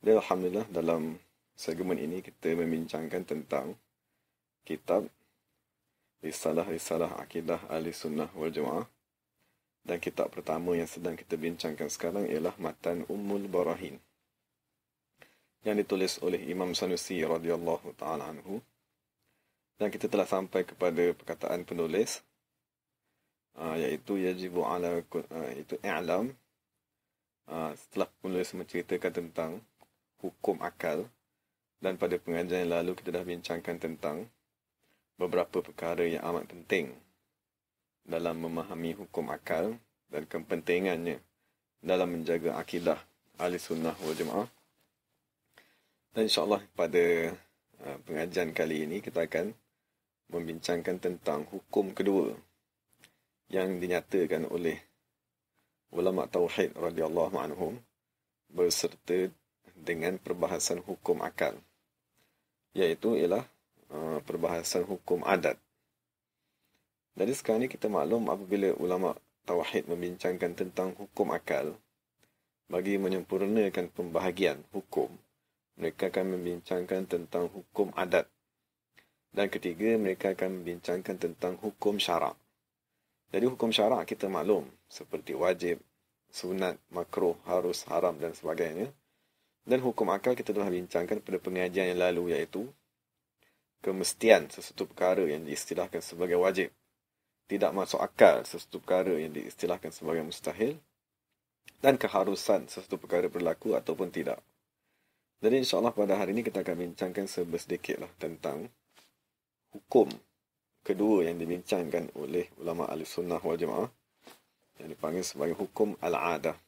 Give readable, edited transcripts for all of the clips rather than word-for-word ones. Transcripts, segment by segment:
Dan Alhamdulillah dalam segmen ini kita membincangkan tentang kitab Risalah-Risalah Akidah Ahli Sunnah wal Jamaah. Dan kitab pertama yang sedang kita bincangkan sekarang ialah Matan Ummul Barahin yang ditulis oleh Imam Sanusi radhiyallahu ta'ala anhu. Dan kita telah sampai kepada perkataan penulis iaitu yajibu ala itu i'lam. Setelah penulis menceritakan tentang hukum akal, dan pada pengajian yang lalu kita dah bincangkan tentang beberapa perkara yang amat penting dalam memahami hukum akal dan kepentingannya dalam menjaga akidah Ahli Sunnah wal Jamaah. Dan insyaAllah pada pengajian kali ini kita akan membincangkan tentang hukum kedua yang dinyatakan oleh ulama tauhid radhiyallahu anhum berserta dengan perbahasan hukum akal, iaitu ialah perbahasan hukum adat. Jadi sekarang ni kita maklum apabila ulama tauhid membincangkan tentang hukum akal, bagi menyempurnakan pembahagian hukum, mereka akan membincangkan tentang hukum adat. Dan ketiga, mereka akan membincangkan tentang hukum syarak. Jadi hukum syarak kita maklum seperti wajib, sunat, makruh, harus, haram dan sebagainya. Dan hukum akal kita telah bincangkan pada pengajian yang lalu, iaitu kemestian sesuatu perkara yang diistilahkan sebagai wajib, tidak masuk akal sesuatu perkara yang diistilahkan sebagai mustahil, dan keharusan sesuatu perkara berlaku ataupun tidak. Jadi insyaAllah pada hari ini kita akan bincangkan sedikitlah tentang hukum kedua yang dibincangkan oleh ulama Ahli Sunnah wal Jamaah, yang dipanggil sebagai hukum al-adah.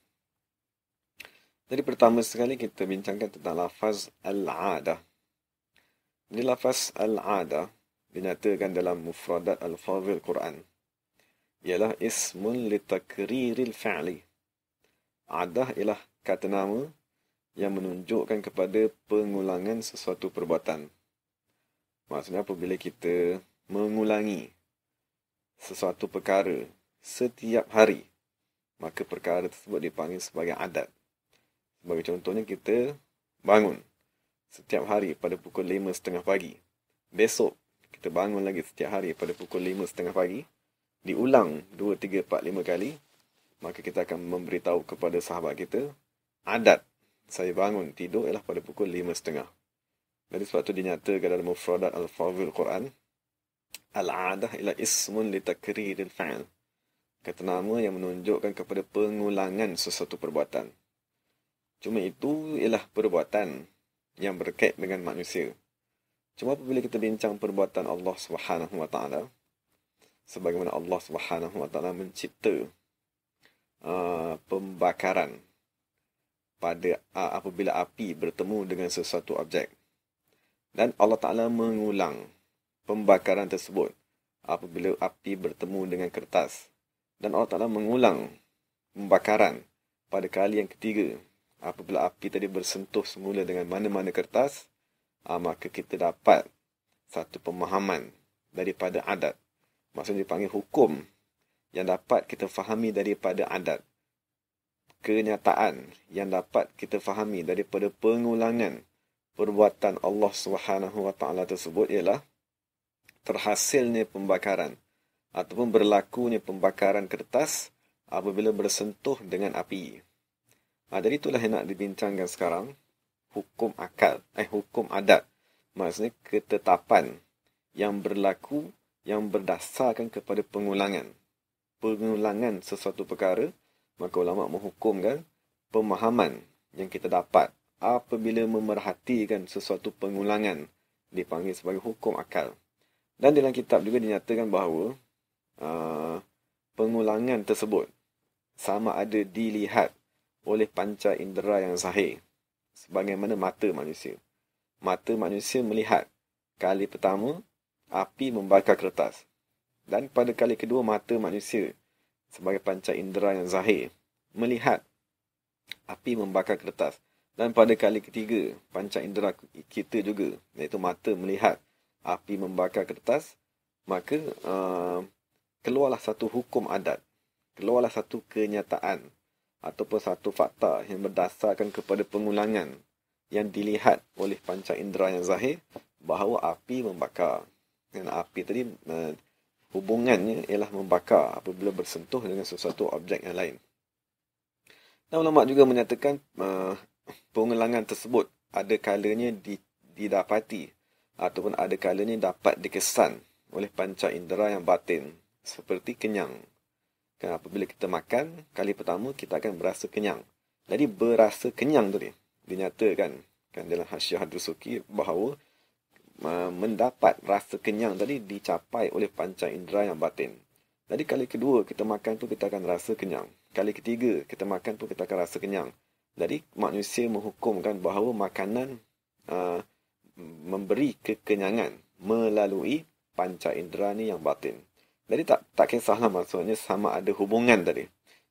Jadi pertama sekali kita bincangkan tentang lafaz al-adah. Jadi lafaz al-adah dinyatakan dalam mufradat al-fadhil Quran ialah ismun litakriril fa'li. Adah ialah kata nama yang menunjukkan kepada pengulangan sesuatu perbuatan. Maksudnya apabila kita mengulangi sesuatu perkara setiap hari, maka perkara tersebut dipanggil sebagai adat. Sebagai contohnya, kita bangun setiap hari pada pukul 5.30 pagi. Besok, kita bangun lagi setiap hari pada pukul 5.30 pagi. Diulang 2, 3, 4, 5 kali. Maka kita akan memberitahu kepada sahabat kita, adat saya bangun tidur ialah pada pukul 5.30. Jadi sebab itu dinyatakan dalam mufradat al-fadhil Quran, al-adah ila ismun litakriril fa'al. Kata nama yang menunjukkan kepada pengulangan sesuatu perbuatan. Cuma itu ialah perbuatan yang berkait dengan manusia. Cuma apabila kita bincang perbuatan Allah Subhanahu Wa Taala, sebagaimana Allah Subhanahu Wa Taala mencipta pembakaran pada apabila api bertemu dengan sesuatu objek, dan Allah Taala mengulang pembakaran tersebut apabila api bertemu dengan kertas, dan Allah Taala mengulang pembakaran pada kali yang ketiga apabila api tadi bersentuh semula dengan mana-mana kertas, maka kita dapat satu pemahaman daripada adat. Maksudnya dipanggil hukum yang dapat kita fahami daripada adat. Kenyataan yang dapat kita fahami daripada pengulangan perbuatan Allah Subhanahu Wa Taala tersebut ialah terhasilnya pembakaran ataupun berlakunya pembakaran kertas apabila bersentuh dengan api. Jadi itulah yang nak dibincangkan sekarang, hukum akal, hukum adat. Maksudnya ketetapan yang berlaku yang berdasarkan kepada pengulangan sesuatu perkara. Maka ulama menghukumkan pemahaman yang kita dapat apabila memerhatikan sesuatu pengulangan dipanggil sebagai hukum akal. Dan dalam kitab juga dinyatakan bahawa pengulangan tersebut sama ada dilihat oleh panca indera yang zahir, sebagaimana mata manusia. Mata manusia melihat kali pertama api membakar kertas, dan pada kali kedua mata manusia sebagai panca indera yang zahir melihat api membakar kertas, dan pada kali ketiga panca indera kita juga, iaitu mata, melihat api membakar kertas. Maka keluarlah satu hukum adat, keluarlah satu kenyataan ataupun satu fakta yang berdasarkan kepada pengulangan yang dilihat oleh panca indera yang zahir bahawa api membakar. Dan api tadi hubungannya ialah membakar apabila bersentuh dengan sesuatu objek yang lain. Dan ulama juga menyatakan pengulangan tersebut ada kalanya didapati ataupun ada kalanya dapat dikesan oleh panca indera yang batin seperti kenyang. Kan apabila kita makan, kali pertama kita akan berasa kenyang. Jadi berasa kenyang tu dinyatakan kan dalam Hasyiah Ad-Dusuki bahawa mendapat rasa kenyang tadi dicapai oleh panca indera yang batin. Jadi kali kedua kita makan tu kita akan rasa kenyang. Kali ketiga kita makan tu kita akan rasa kenyang. Jadi manusia menghukumkan bahawa makanan memberi kekenyangan melalui panca indera ni yang batin. Jadi tak kisahlah maksudnya sama ada hubungan tadi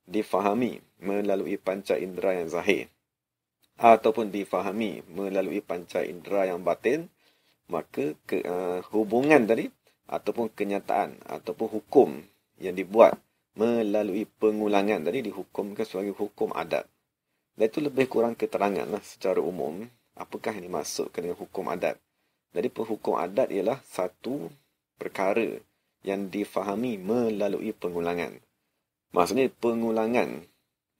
difahami melalui panca indera yang zahir ataupun difahami melalui panca indera yang batin, maka hubungan tadi ataupun kenyataan ataupun hukum yang dibuat melalui pengulangan tadi dihukumkan sebagai hukum adat. Dan itu lebih kurang keterangan lah secara umum apakah yang dimaksudkan dengan hukum adat. Jadi hukum adat ialah satu perkara yang difahami melalui pengulangan. Maksudnya pengulangan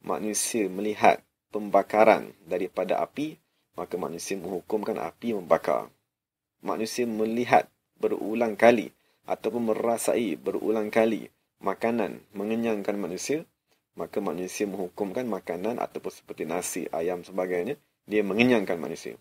manusia melihat pembakaran daripada api, maka manusia menghukumkan api membakar. Manusia melihat berulang kali ataupun merasai berulang kali makanan mengenyangkan manusia, maka manusia menghukumkan makanan ataupun seperti nasi, ayam sebagainya, dia mengenyangkan manusia.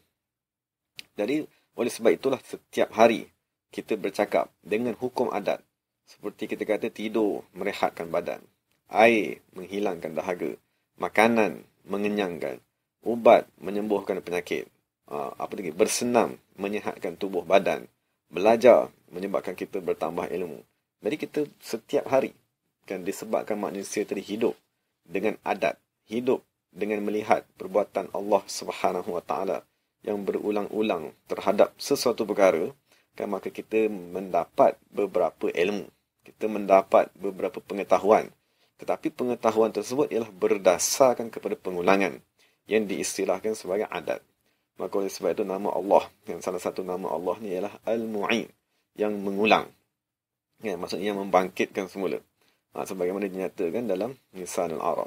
Jadi, oleh sebab itulah setiap hari kita bercakap dengan hukum adat. Seperti kita kata tidur merehatkan badan, air menghilangkan dahaga, makanan mengenyangkan, ubat menyembuhkan penyakit, bersenam menyihatkan tubuh badan, belajar menyebabkan kita bertambah ilmu. Jadi kita setiap hari kan disebabkan manusia tadi hidup dengan adat, hidup dengan melihat perbuatan Allah Subhanahu Wa Taala yang berulang-ulang terhadap sesuatu perkara, kan maka kita mendapat beberapa ilmu, kita mendapat beberapa pengetahuan. Tetapi pengetahuan tersebut ialah berdasarkan kepada pengulangan yang diistilahkan sebagai adat. Maka oleh sebab itu nama Allah, yang salah satu nama Allah ni ialah Al-Mu'in, yang mengulang. Ya, maksudnya yang membangkitkan semula. Sebagaimana dinyatakan dalam Lisanul Arab.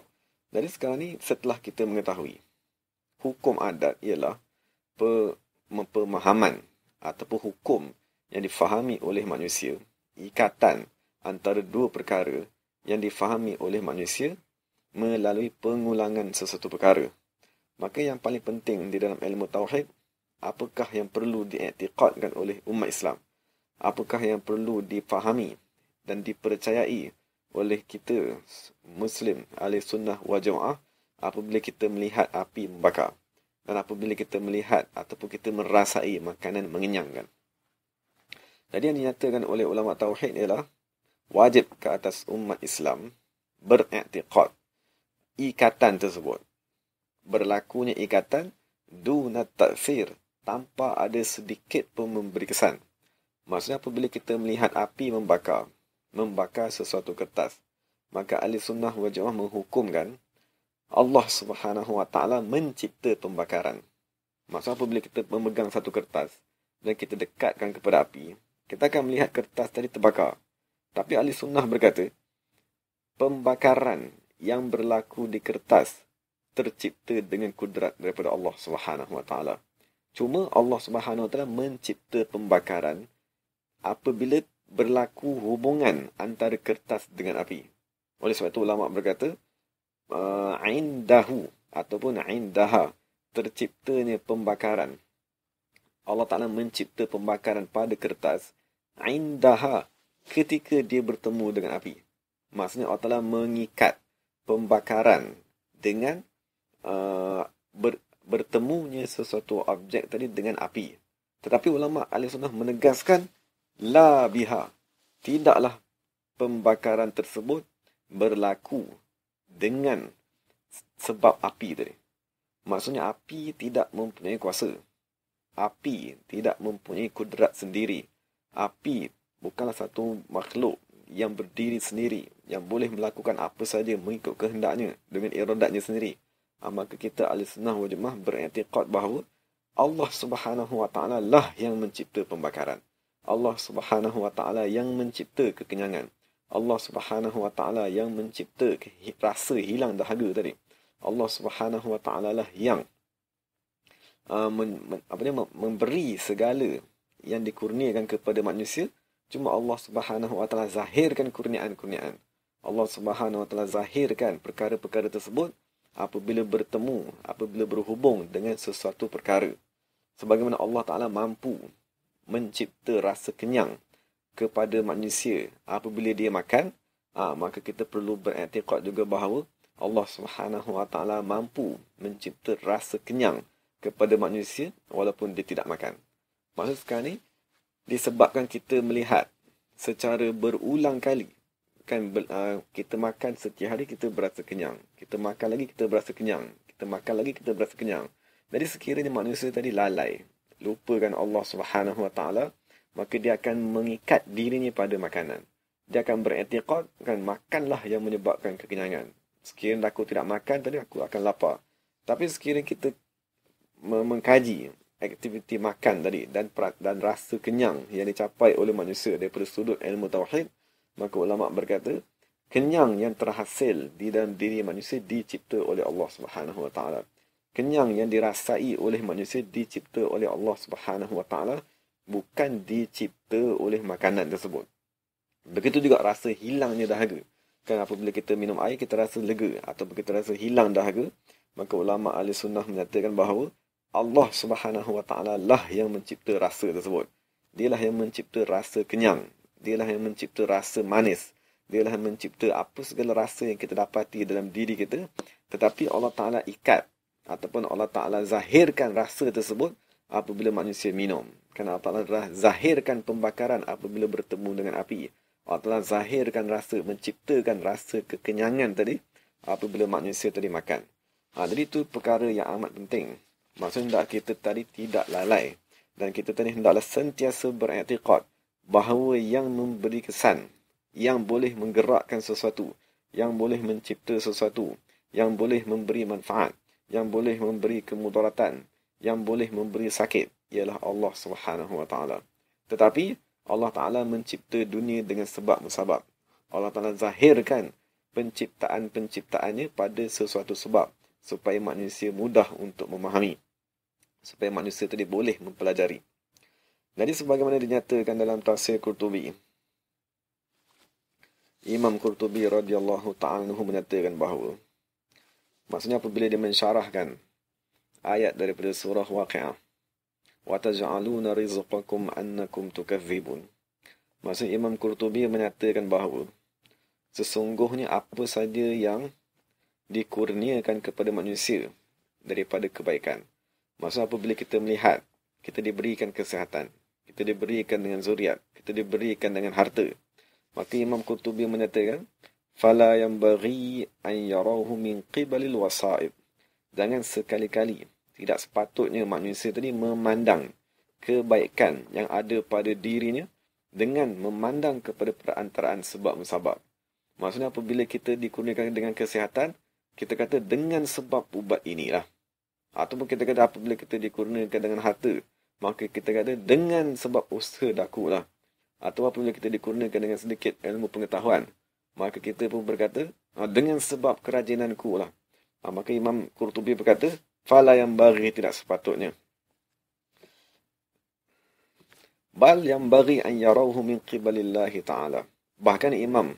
Jadi sekarang ni setelah kita mengetahui hukum adat ialah pemahaman ataupun hukum yang difahami oleh manusia, ikatan antara dua perkara yang difahami oleh manusia melalui pengulangan sesuatu perkara. Maka yang paling penting di dalam ilmu tauhid, apakah yang perlu diiktikadkan oleh umat Islam? Apakah yang perlu difahami dan dipercayai oleh kita Muslim ahli sunnah wal jamaah apabila kita melihat api membakar dan apabila kita melihat ataupun kita merasai makanan mengenyangkan. Jadi yang dinyatakan oleh ulama tauhid ialah wajib ke atas umat Islam beriktikad ikatan tersebut. Berlakunya ikatan duna ta'thir, tanpa ada sedikit pun memberi kesan. Maksudnya apabila kita melihat api membakar sesuatu kertas, maka ahli sunnah wal jamaah menghukumkan Allah Subhanahu Wa Taala mencipta pembakaran. Maksudnya apabila kita memegang satu kertas dan kita dekatkan kepada api, kita akan melihat kertas tadi terbakar. Tapi ahli sunnah berkata, pembakaran yang berlaku di kertas tercipta dengan kudrat daripada Allah Subhanahu Wa Taala. Cuma Allah Subhanahu Wa Taala mencipta pembakaran apabila berlaku hubungan antara kertas dengan api. Oleh sebab itu ulama berkata, indahu ataupun indaha, terciptanya pembakaran. Allah Ta'ala mencipta pembakaran pada kertas, indaha, ketika dia bertemu dengan api. Maksudnya Allah Ta'ala mengikat pembakaran dengan bertemunya sesuatu objek tadi dengan api. Tetapi ulama ahli sunnah menegaskan, la biha, tidaklah pembakaran tersebut berlaku dengan sebab api tadi. Maksudnya api tidak mempunyai kuasa. Api tidak mempunyai kudrat sendiri. Api bukanlah satu makhluk yang berdiri sendiri, yang boleh melakukan apa saja mengikut kehendaknya dengan iradatnya sendiri. Maka kita ahli sunnah wal jamaah beriktikad bahawa Allah Subhanahu wa taala lah yang mencipta pembakaran. Allah Subhanahu wa taala yang mencipta kekenyangan. Allah Subhanahu wa taala yang mencipta rasa hilang dahaga tadi. Allah Subhanahu wa taala lah yang memberi segala yang dikurniakan kepada manusia. Cuma Allah Subhanahu wa taala zahirkan kurniaan-kurniaan. Allah Subhanahu wa taala zahirkan perkara-perkara tersebut apabila bertemu, apabila berhubung dengan sesuatu perkara. Sebagaimana Allah Ta'ala mampu mencipta rasa kenyang kepada manusia apabila dia makan, maka kita perlu beriktikad juga bahawa Allah Subhanahu Wa Ta'ala mampu mencipta rasa kenyang kepada manusia walaupun dia tidak makan. Maksud sekarang ni, disebabkan kita melihat secara berulang kali, kan kita makan setiap hari kita berasa kenyang. Kita makan lagi kita berasa kenyang. Kita makan lagi kita berasa kenyang. Jadi sekiranya manusia tadi lalai, lupakan Allah Subhanahu Wa Taala, maka dia akan mengikat dirinya pada makanan. Dia akan beriktikad, kan, makanlah yang menyebabkan kekenyangan. Sekiranya aku tidak makan tadi, aku akan lapar. Tapi sekiranya kita mengkaji aktiviti makan tadi dan rasa kenyang yang dicapai oleh manusia daripada sudut ilmu tauhid, maka ulama berkata, kenyang yang terhasil di dalam diri manusia dicipta oleh Allah Subhanahu Wa Taala. Kenyang yang dirasai oleh manusia dicipta oleh Allah Subhanahu Wa Taala, bukan dicipta oleh makanan tersebut. Begitu juga rasa hilangnya dahaga. Kan apabila kita minum air, kita rasa lega atau kita rasa hilang dahaga, maka ulama ahli sunnah menyatakan bahawa Allah Subhanahu Wa Taala lah yang mencipta rasa tersebut. Dialah yang mencipta rasa kenyang. Dialah yang mencipta rasa manis. Dialah yang mencipta apa segala rasa yang kita dapati dalam diri kita. Tetapi Allah Ta'ala ikat ataupun Allah Ta'ala zahirkan rasa tersebut apabila manusia minum. Kerana Allah Ta'ala zahirkan pembakaran apabila bertemu dengan api. Allah Ta'ala zahirkan rasa, menciptakan rasa kekenyangan tadi apabila manusia tadi makan. Jadi itu perkara yang amat penting. Maksudnya kita tadi tidak lalai. Dan kita tadi hendaklah sentiasa beriktikad bahawa yang memberi kesan, yang boleh menggerakkan sesuatu, yang boleh mencipta sesuatu, yang boleh memberi manfaat, yang boleh memberi kemudaratan, yang boleh memberi sakit, ialah Allah Subhanahu Wa Taala. Tetapi Allah Ta'ala mencipta dunia dengan sebab musabab. Allah Ta'ala zahirkan penciptaan-penciptaannya pada sesuatu sebab, supaya manusia mudah untuk memahami, supaya manusia tadi boleh mempelajari. Jadi sebagaimana dinyatakan dalam tafsir Qurtubi, Imam Qurtubi radhiyallahu ta'ala anhu menyatakan bahawa, maksudnya apabila dia mensyarahkan ayat daripada surah Waqi'ah, وَتَجْعَلُونَ رِزْقَكُمْ أَنَّكُمْ تُكَذِّبُونَ. Maksudnya Imam Qurtubi menyatakan bahawa sesungguhnya apa saja yang dikurniakan kepada manusia daripada kebaikan. Maksudnya apabila kita melihat, kita diberikan kesihatan, kita diberikan dengan zuriat, kita diberikan dengan harta, maka Imam Qurtubi menyatakan, فَلَا يَنْبَغِي أَنْ يَرَوْهُ مِنْ قِبَلِ الْوَصَائِبِ. Jangan sekali-kali, tidak sepatutnya manusia tadi memandang kebaikan yang ada pada dirinya dengan memandang kepada perantaraan sebab musabab. Maksudnya apabila kita dikurniakan dengan kesihatan, kita kata dengan sebab ubat inilah. Ataupun kita kata apabila kita dikurniakan dengan harta, maka kita kata dengan sebab usaha dakulah. Atau apabila kita dikurniakan dengan sedikit ilmu pengetahuan, maka kita pun berkata dengan sebab kerajinanku lah. Maka Imam Qurtubi berkata, fala yang bagi, tidak sepatutnya. Bal yang bagi an yarauhu min qibalillahi ta'ala. Bahkan Imam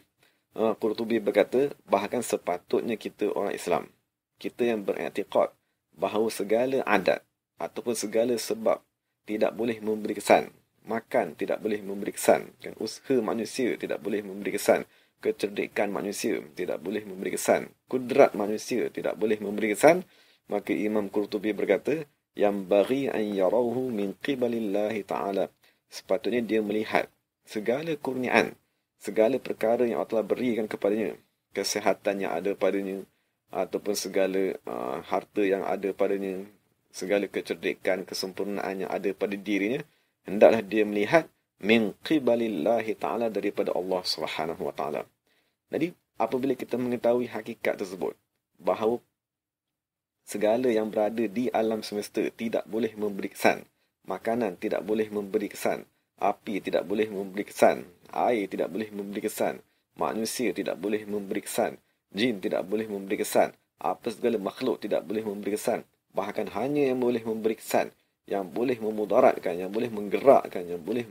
Qurtubi berkata, bahkan sepatutnya kita orang Islam, kita yang beriktikad bahawa segala adat ataupun segala sebab tidak boleh memberi kesan. Makan tidak boleh memberi kesan. Usaha manusia tidak boleh memberi kesan. Kecerdikan manusia tidak boleh memberi kesan. Kudrat manusia tidak boleh memberi kesan. Maka Imam Qurtubi berkata, yang bagi an yarauhu min qibalillahi ta'ala. Sepatutnya dia melihat segala kurniaan, segala perkara yang Allah telah berikan kepadanya, kesihatan yang ada padanya, ataupun segala harta yang ada padanya, segala kecerdikan, kesempurnaan yang ada pada dirinya, hendaklah dia melihat min qibalillahi ta'ala, daripada Allah Subhanahu Wa Ta'ala. Jadi apabila kita mengetahui hakikat tersebut, bahawa segala yang berada di alam semesta tidak boleh memberi kesan. Makanan tidak boleh memberi kesan. Api tidak boleh memberi kesan. Air tidak boleh memberi kesan. Manusia tidak boleh memberi kesan. Jin tidak boleh memberi kesan. Apa segala makhluk tidak boleh memberi kesan. Bahkan hanya yang boleh memberi kesan, yang boleh memudaratkan, yang boleh menggerakkan, yang boleh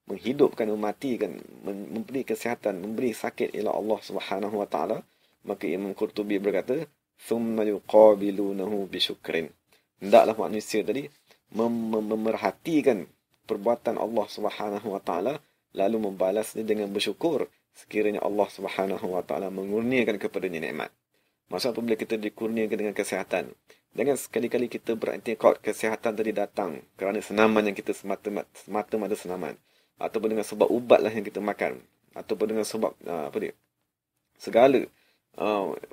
menghidupkan, mematikan, memberi kesihatan, memberi sakit ialah Allah Subhanahu wa taala. Maka Imam Qurtubi berkata, "Thumma yuqabilunahu bisyukrin." Hendaklah manusia tadi memerhatikan perbuatan Allah Subhanahu wa taala, lalu membalasnya dengan bersyukur sekiranya Allah Subhanahu wa taala mengurniakan kepadanya nikmat. Maksud apabila kita dikurniakan dengan kesihatan, jangan sekali-kali kita beriktikad kesihatan tadi datang kerana senaman yang kita semata-mata senaman, ataupun dengan sebab ubat lah yang kita makan, ataupun dengan sebab segala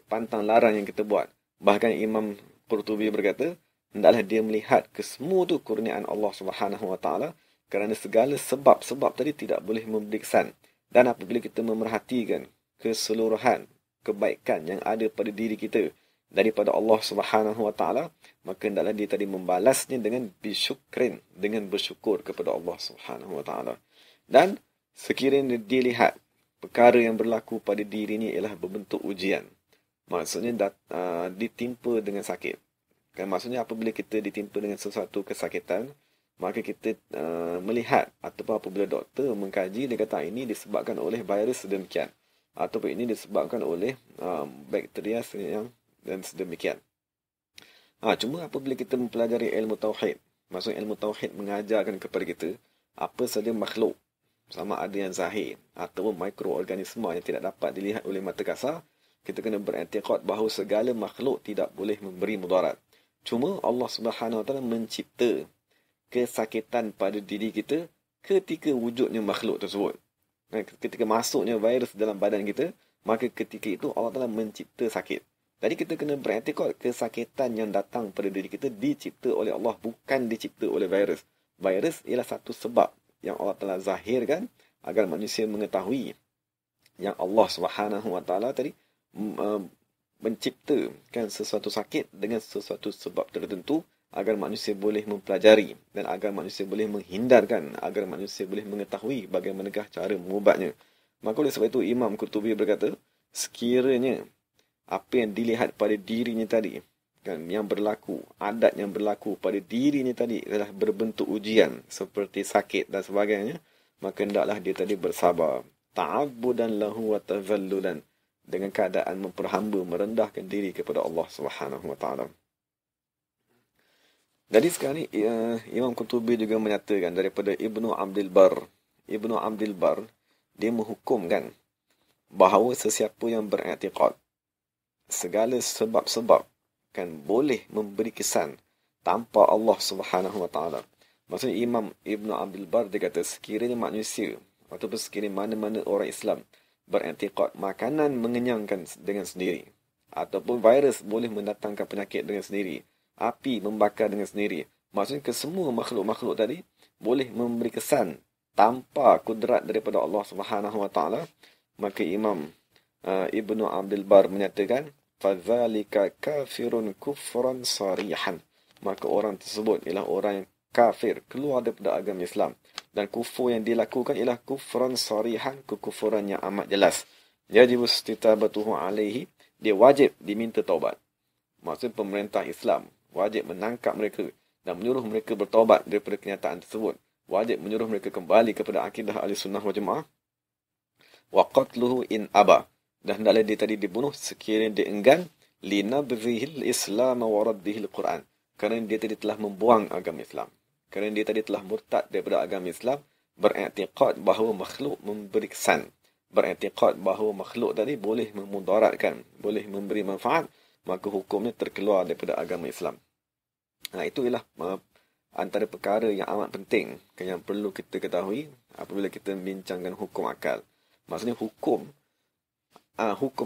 pantang larang yang kita buat. Bahkan Imam Qurtubi berkata, hendaklah dia melihat kesemua tu kurniaan Allah Subhanahu wa taala, kerana segala sebab-sebab tadi tidak boleh memberi kesan. Dan apabila kita memerhatikan keseluruhan kebaikan yang ada pada diri kita daripada Allah Subhanahu wa taala, maka hendaklah dia tadi membalasnya dengan bisyukrin, dengan bersyukur kepada Allah Subhanahu wa taala. Dan sekiranya dia lihat perkara yang berlaku pada diri ini ialah berbentuk ujian, maksudnya ditimpa dengan sakit. Kan, maksudnya apabila kita ditimpa dengan sesuatu kesakitan, maka kita melihat, ataupun apabila doktor mengkaji, dia kata ini disebabkan oleh virus sedemikian, ataupun ini disebabkan oleh bakteria dan sedemikian. Cuma apabila kita mempelajari ilmu tauhid, maksudnya ilmu tauhid mengajarkan kepada kita apa saja makhluk, sama ada yang zahir ataupun mikroorganisma yang tidak dapat dilihat oleh mata kasar, kita kena beriktikad bahawa segala makhluk tidak boleh memberi mudarat. Cuma Allah Subhanahu wa taala mencipta kesakitan pada diri kita ketika wujudnya makhluk tersebut. Ketika masuknya virus dalam badan kita, maka ketika itu Allah Taala mencipta sakit. Jadi kita kena beriktikad kesakitan yang datang pada diri kita dicipta oleh Allah, bukan dicipta oleh virus. Virus ialah satu sebab yang Allah Taala zahirkan agar manusia mengetahui yang Allah Subhanahu wa taala tadi menciptakan sesuatu sakit dengan sesuatu sebab tertentu agar manusia boleh mempelajari dan agar manusia boleh menghindarkan, agar manusia boleh mengetahui bagaimanakah cara mengubatnya. Maka oleh sebab itu Imam Qurtubi berkata, sekiranya apa yang dilihat pada dirinya tadi, kan, yang berlaku, adat yang berlaku pada dirinya tadi adalah berbentuk ujian seperti sakit dan sebagainya, maka hendaklah dia tadi bersabar, ta'abbudan lahu wa tazallulan, dengan keadaan memperhamba, merendahkan diri kepada Allah Subhanahu wa taala. Jadi sekarang ni Imam Qurtubi juga menyatakan daripada Ibnu Abdul Bar. Ibnu Abdul Bar dia menghukumkan bahawa sesiapa yang beriktikad segala sebab-sebab kan boleh memberi kesan tanpa Allah Subhanahu wa taala. Maksudnya Imam Ibnu Abdul Bar dia kata sekiranya manusia ataupun sekiranya mana-mana orang Islam beriktikad makanan mengenyangkan dengan sendiri, ataupun virus boleh mendatangkan penyakit dengan sendiri, api membakar dengan sendiri, maksudnya kesemua makhluk-makhluk tadi boleh memberi kesan tanpa kudrat daripada Allah Subhanahu wa taala, maka Imam Ibnu Abdul Bar menyatakan fadzalika kafirun kufran sarihan, maka orang tersebut ialah orang yang kafir, keluar daripada agama Islam, dan kufur yang dilakukan ialah kufran sarihan, kekufuran yang amat jelas. Yajibu istitabatuhu alaihi, dia wajib diminta taubat. Maksudnya pemerintah Islam wajib menangkap mereka dan menyuruh mereka bertaubat daripada kenyataan tersebut. Wajib menyuruh mereka kembali kepada akidah Ahlussunnah wal Jamaah. Wa qatluhu in aba, dan hendaklah dia tadi dibunuh sekiranya dia enggan linabdhihil Islam wa raddihil Quran, kerana dia tadi telah membuang agama Islam, kerana dia tadi telah murtad daripada agama Islam, beriktikad bahawa makhluk memberi kesan, beriktikad bahawa makhluk tadi boleh memudaratkan, boleh memberi manfaat, maka hukumnya terkeluar daripada agama Islam. Itu ialah antara perkara yang amat penting yang perlu kita ketahui apabila kita membincangkan hukum akal. Maksudnya hukum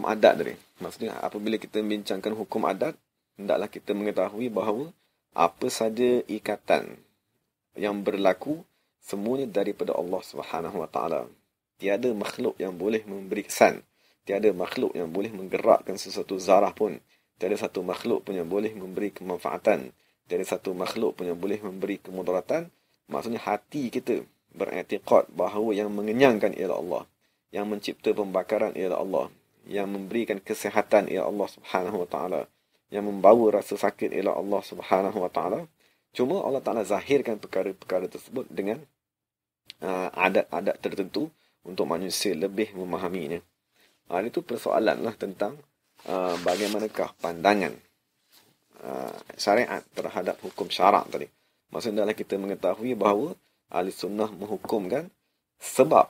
adat tadi. Maksudnya apabila kita membincangkan hukum adat, hendaklah kita mengetahui bahawa apa saja ikatan yang berlaku semuanya daripada Allah Subhanahu wa taala. Tiada makhluk yang boleh memberi kesan, tiada makhluk yang boleh menggerakkan sesuatu zarah pun Tiada satu makhluk pun yang boleh memberi kemanfaatan. Tiada satu makhluk pun yang boleh memberi kemudaratan. Maksudnya hati kita beriktikad bahawa yang mengenyangkan ialah Allah. Yang mencipta pembakaran ialah Allah. Yang memberikan kesihatan ialah Allah Subhanahu Wa Taala. Yang membawa rasa sakit ialah Allah Subhanahu Wa Taala. Cuma Allah Ta'ala zahirkan perkara-perkara tersebut dengan adat-adat tertentu untuk manusia lebih memahaminya. Itu persoalanlah tentang bagaimanakah pandangan syariat terhadap hukum syarak tadi. Maksudnya adalah kita mengetahui bahawa ahli sunnah menghukumkan sebab,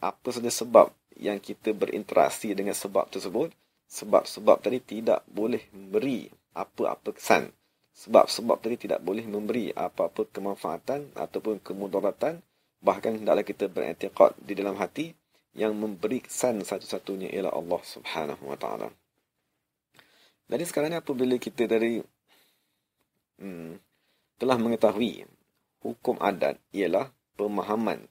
apa saja sebab yang kita berinteraksi dengan sebab tersebut, sebab-sebab tadi tidak boleh memberi apa-apa kesan. Sebab-sebab tadi tidak boleh memberi apa-apa kemanfaatan ataupun kemudaratan. Bahkan hendaklah kita beriktikad di dalam hati yang memberi kesan satu-satunya ialah Allah Subhanahu Wa Taala. Jadi sekarang ni apabila kita dari telah mengetahui hukum adat ialah pemahaman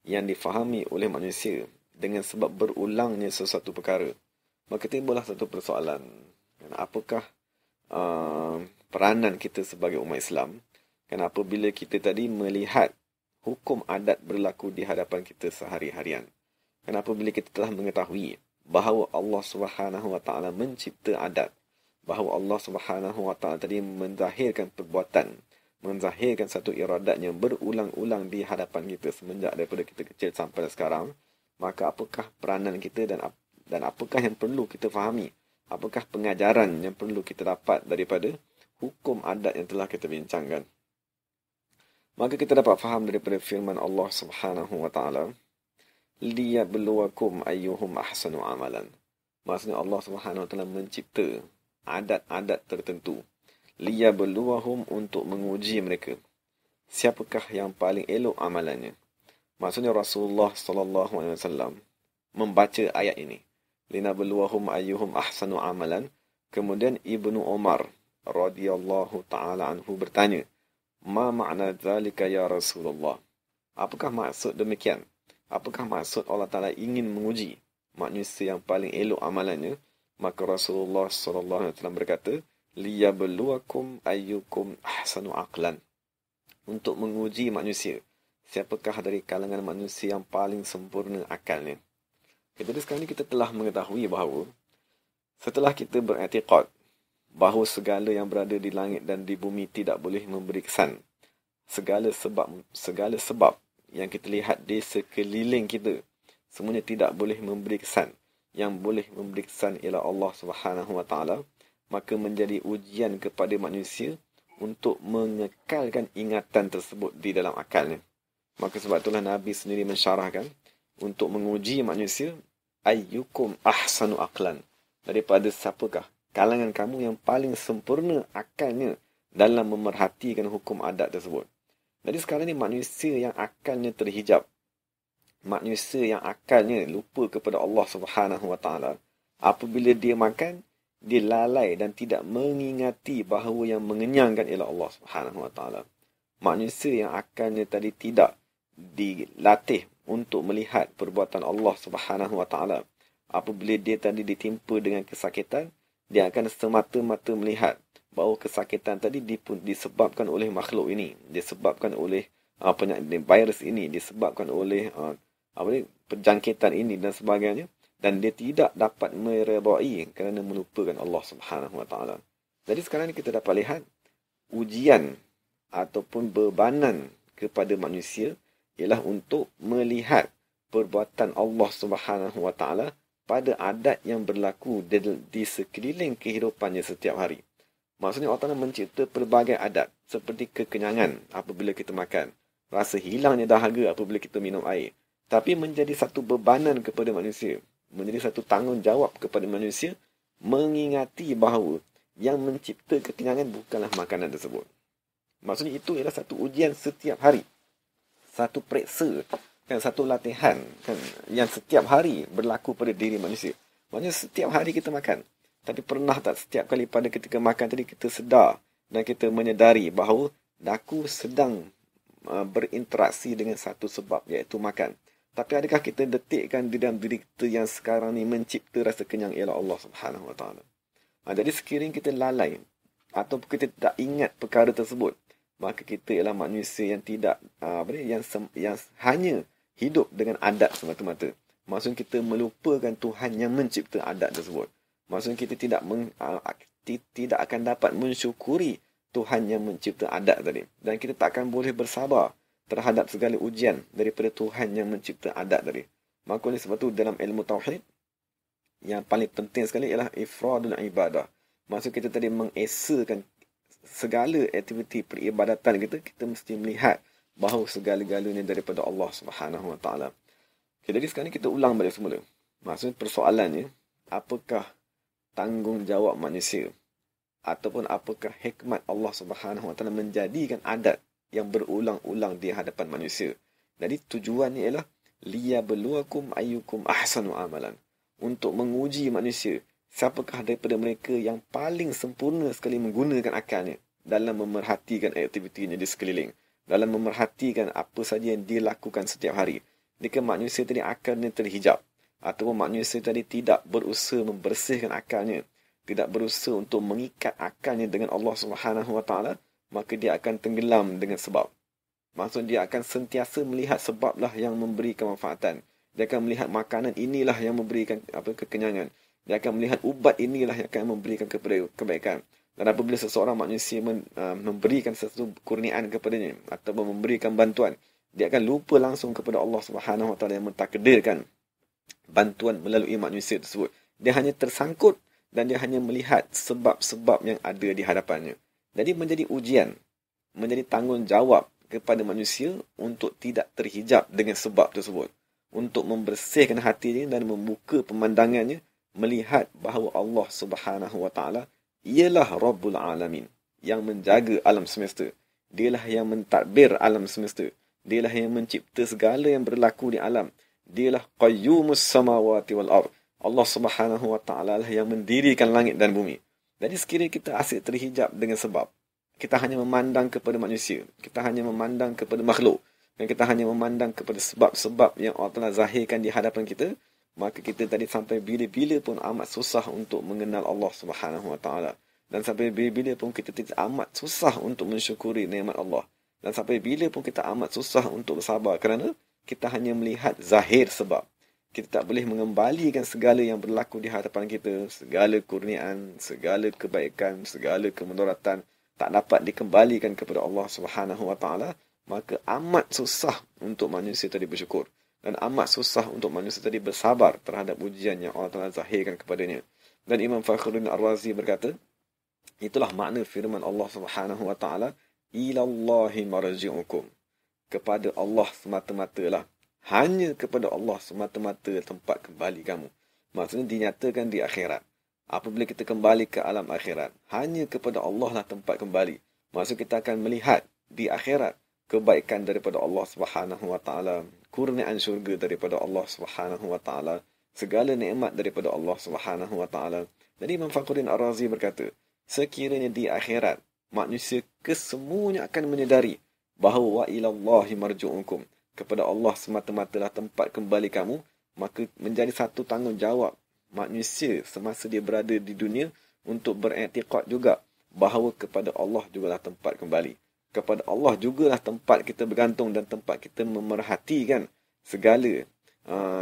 yang difahami oleh manusia dengan sebab berulangnya sesuatu perkara, maka timbullah satu persoalan. Apakah peranan kita sebagai umat Islam? Kenapa bila kita tadi melihat hukum adat berlaku di hadapan kita sehari-harian? Kenapa bila kita telah mengetahui bahawa Allah Subhanahu Wa Taala mencipta adat, bahawa Allah Subhanahu Wa Taala tadi menzahirkan perbuatan, menzahirkan satu iradat yang berulang-ulang di hadapan kita semenjak daripada kita kecil sampai sekarang, maka apakah peranan kita dan apakah yang perlu kita fahami? Apakah pengajaran yang perlu kita dapat daripada hukum adat yang telah kita bincangkan? Maka kita dapat faham daripada firman Allah Subhanahu Wa Taala, liyabluwakum ayyuhum ahsanu amalan. Maksudnya Allah Subhanahu Wa Taala mencipta adat-adat tertentu, liyabluwahum, untuk menguji mereka, siapakah yang paling elok amalannya. Maksudnya Rasulullah sallallahu alaihi wasallam membaca ayat ini, linabluwahum ayyuhum ahsanu amalan. Kemudian Ibnu Umar radhiyallahu taala anhu bertanya, ma makna zalika ya Rasulullah? Apakah maksud demikian? Apakah maksud Allah Taala ingin menguji manusia yang paling elok amalannya? Maka Rasulullah sallallahu alaihi wasallam berkata, liyabluwakum ayyukum ahsanu aqlan, untuk menguji manusia, siapakah dari kalangan manusia yang paling sempurna akalnya. Jadi sekarang ini kita telah mengetahui bahawa setelah kita beriktikad bahawa segala yang berada di langit dan di bumi tidak boleh memberi kesan, segala sebab yang kita lihat di sekeliling kita semuanya tidak boleh memberi kesan. Yang boleh memberi kesan ialah Allah Subhanahu Wa Taala. Maka menjadi ujian kepada manusia untuk mengekalkan ingatan tersebut di dalam akalnya. Maka sebab itulah Nabi sendiri mensyarahkan untuk menguji manusia, ayyukum ahsanu aqlan, daripada siapakah kalangan kamu yang paling sempurna akalnya dalam memerhatikan hukum adat tersebut. Jadi sekarang ni manusia yang akalnya terhijab, manusia yang akalnya lupa kepada Allah Subhanahu Wa Taala, apabila dia makan, dia lalai dan tidak mengingati bahawa yang mengenyangkan ialah Allah Subhanahu Wa Taala. Manusia yang akalnya tadi tidak dilatih untuk melihat perbuatan Allah Subhanahu Wa Taala, apabila dia tadi ditimpa dengan kesakitan, dia akan semata-mata melihat bahawa kesakitan tadi disebabkan oleh makhluk ini, disebabkan oleh penyakit virus ini, disebabkan oleh penjangkitan ini dan sebagainya. Dan dia tidak dapat meredai kerana melupakan Allah Subhanahu Wa Taala. Jadi sekarang ni kita dapat lihat ujian ataupun bebanan kepada manusia ialah untuk melihat perbuatan Allah Subhanahu Wa Taala pada adat yang berlaku di sekeliling kehidupannya setiap hari. Maksudnya Allah Taala mencipta pelbagai adat, seperti kekenyangan apabila kita makan, rasa hilangnya dahaga apabila kita minum air. Tapi menjadi satu bebanan kepada manusia, menjadi satu tanggungjawab kepada manusia, mengingati bahawa yang mencipta kekenyangan bukanlah makanan tersebut. Maksudnya itu ialah satu ujian setiap hari, satu periksa, satu latihan yang setiap hari berlaku pada diri manusia. Maksudnya setiap hari kita makan, tapi pernah tak setiap kali pada ketika makan tadi kita sedar dan kita menyedari bahawa aku sedang berinteraksi dengan satu sebab, iaitu makan. Tapi adakah kita detikkan di dalam diri kita yang sekarang ni mencipta rasa kenyang ialah Allah Subhanahu Wa Taala? Jadi sekiranya kita lalai ataupun kita tak ingat perkara tersebut, maka kita ialah manusia yang tidak yang hanya hidup dengan adat semata-mata. Maksud kita melupakan Tuhan yang mencipta adat tersebut. Maksud kita tidak akan dapat mensyukuri Tuhan yang mencipta adat tadi. Dan kita tak akan boleh bersabar terhadap segala ujian daripada Tuhan yang mencipta adat tadi. Maka oleh sebab itu dalam ilmu tauhid, yang paling penting sekali ialah ifradul ibadah. Maksud kita tadi mengesakan segala aktiviti peribadatan kita mesti melihat bahawa segala-galanya daripada Allah Subhanahu Wa Taala. Okay, jadi sekarang kita ulang balik semula. Maksud persoalannya, apakah tanggungjawab manusia ataupun apakah hikmat Allah Subhanahu Wa Taala menjadikan adat yang berulang-ulang di hadapan manusia. Jadi tujuannya ialah liyabluwakum ayyukum ahsanu amalan. Untuk menguji manusia, siapakah daripada mereka yang paling sempurna sekali menggunakan akalnya dalam memerhatikan aktivitinya di sekeliling, dalam memerhatikan apa saja yang dia lakukan setiap hari. Jika manusia tadi akalnya terhijab, ataupun manusia tadi tidak berusaha membersihkan akalnya, tidak berusaha untuk mengikat akalnya dengan Allah Subhanahu Wa Taala, maka dia akan tenggelam dengan sebab. Maksud dia akan sentiasa melihat sebablah yang memberi kemanfaatan. Dia akan melihat makanan inilah yang memberikan kekenyangan. Dia akan melihat ubat inilah yang akan memberikan kebaikan. Dan apabila seseorang manusia memberikan sesuatu kurniaan kepadanya atau memberikan bantuan, dia akan lupa langsung kepada Allah Subhanahu Wa Taala yang mentakdirkan bantuan melalui manusia tersebut. Dia hanya tersangkut dan dia hanya melihat sebab-sebab yang ada di hadapannya. Jadi menjadi ujian, menjadi tanggungjawab kepada manusia untuk tidak terhijab dengan sebab tersebut. Untuk membersihkan hatinya dan membuka pemandangannya, melihat bahawa Allah Subhanahu Wa Taala ialah Rabbul Alamin, yang menjaga alam semesta. Dialah yang mentadbir alam semesta. Dialah yang mencipta segala yang berlaku di alam. Dialah Qayyumus Samawati wal Ard. Allah Subhanahu Wa Taala lah yang mendirikan langit dan bumi. Jadi sekiranya kita asyik terhijab dengan sebab, kita hanya memandang kepada manusia, kita hanya memandang kepada makhluk, dan kita hanya memandang kepada sebab-sebab yang Allah Ta'ala zahirkan di hadapan kita, maka kita tadi sampai bila-bila pun amat susah untuk mengenal Allah Subhanahu Wa Taala. Dan sampai bila-bila pun kita tidak amat susah untuk mensyukuri nikmat Allah. Dan sampai bila pun kita amat susah untuk bersabar kerana kita hanya melihat zahir sebab. Kita tak boleh mengembalikan segala yang berlaku di hadapan kita, segala kurniaan, segala kebaikan, segala kemudaratan tak dapat dikembalikan kepada Allah Subhanahu Wa Taala. Maka amat susah untuk manusia tadi bersyukur. Dan amat susah untuk manusia tadi bersabar terhadap ujian yang Allah Ta'ala zahirkan kepadanya. Dan Imam Fakhruddin Ar-Razi berkata, itulah makna firman Allah Subhanahu Wa Ta'ala, ilallahi marji'ukum. Kepada Allah semata-mata lah. Hanya kepada Allah semata-mata tempat kembali kamu. Maksudnya dinyatakan di akhirat. Apabila kita kembali ke alam akhirat, hanya kepada Allah lah tempat kembali. Maksud kita akan melihat di akhirat kebaikan daripada Allah Subhanahu Wa Taala, kurniaan syurga daripada Allah Subhanahu Wa Taala, segala nikmat daripada Allah Subhanahu Wa Taala. Jadi Imam Fakhruddin Ar-Razi berkata, sekiranya di akhirat manusia kesemuanya akan menyedari bahawa wa ilallahi marji'ukum, kepada Allah semata-matalah tempat kembali kamu, maka menjadi satu tanggungjawab manusia semasa dia berada di dunia untuk beriktikad juga bahawa kepada Allah jugalah tempat kembali. Kepada Allah jugalah tempat kita bergantung dan tempat kita memerhatikan segala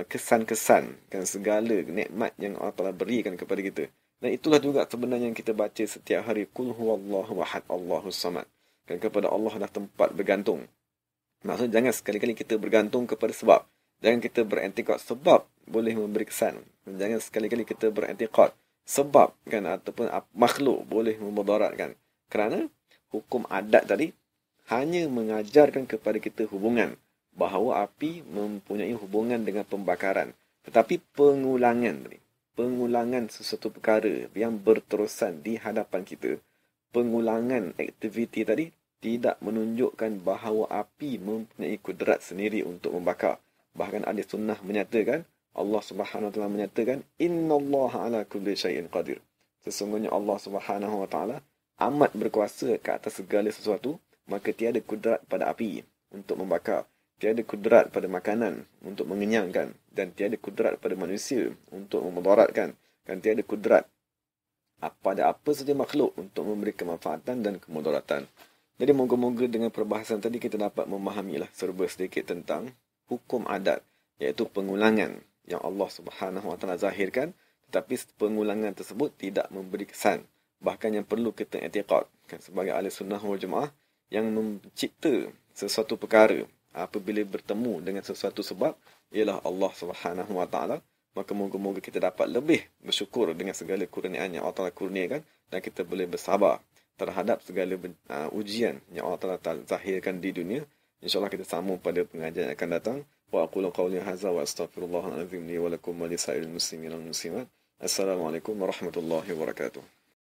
kesan-kesan dan segala nikmat yang Allah Ta'ala berikan kepada kita. Dan itulah juga sebenarnya yang kita baca setiap hari, Qul huwallahu ahad, Allahus samad. Dan kepada Allah dah tempat bergantung. Maksudnya jangan sekali-kali kita bergantung kepada sebab. Jangan kita beriktikad sebab boleh memberi kesan. Dan jangan sekali-kali kita beriktikad sebab kan ataupun makhluk boleh memudaratkan. Kerana hukum adat tadi hanya mengajarkan kepada kita hubungan bahawa api mempunyai hubungan dengan pembakaran. Tetapi pengulangan sesuatu perkara yang berterusan di hadapan kita, pengulangan aktiviti tadi tidak menunjukkan bahawa api mempunyai kudrat sendiri untuk membakar. Bahkan ahli sunnah menyatakan, Allah Subhanahu Wa Taala menyatakan, innallaha ala kulli syai'in qadir. Sesungguhnya Allah Subhanahu Wa Taala amat berkuasa ke atas segala sesuatu. Maka tiada kudrat pada api untuk membakar, tiada kudrat pada makanan untuk mengenyangkan, dan tiada kudrat pada manusia untuk memudaratkan, dan tiada kudrat pada apa saja makhluk untuk memberi kemanfaatan dan kemudaratan. Jadi moga-moga dengan perbahasan tadi kita dapat memahamilah serba sedikit tentang hukum adat, iaitu pengulangan yang Allah Subhanahu Wa Taala zahirkan, tetapi pengulangan tersebut tidak memberi kesan. Bahkan yang perlu kita i'tiqad sebagai ahli sunnah wal jamaah, yang mencipta sesuatu perkara apabila bertemu dengan sesuatu sebab ialah Allah Subhanahu Wa Taala. Maka moga-moga kita dapat lebih bersyukur dengan segala kurniaan yang Allah Ta'ala kurniakan, dan kita boleh bersabar terhadap segala ujian yang Allah Ta'ala zahirkan di dunia. InsyaAllah kita sambung pada pengajian yang akan datang. Wa aqulu qawli hadza wa astaghfirullahal azim li wa lakum wa li sa'iril muslimin wal muslimat. Assalamualaikum warahmatullahi wabarakatuh.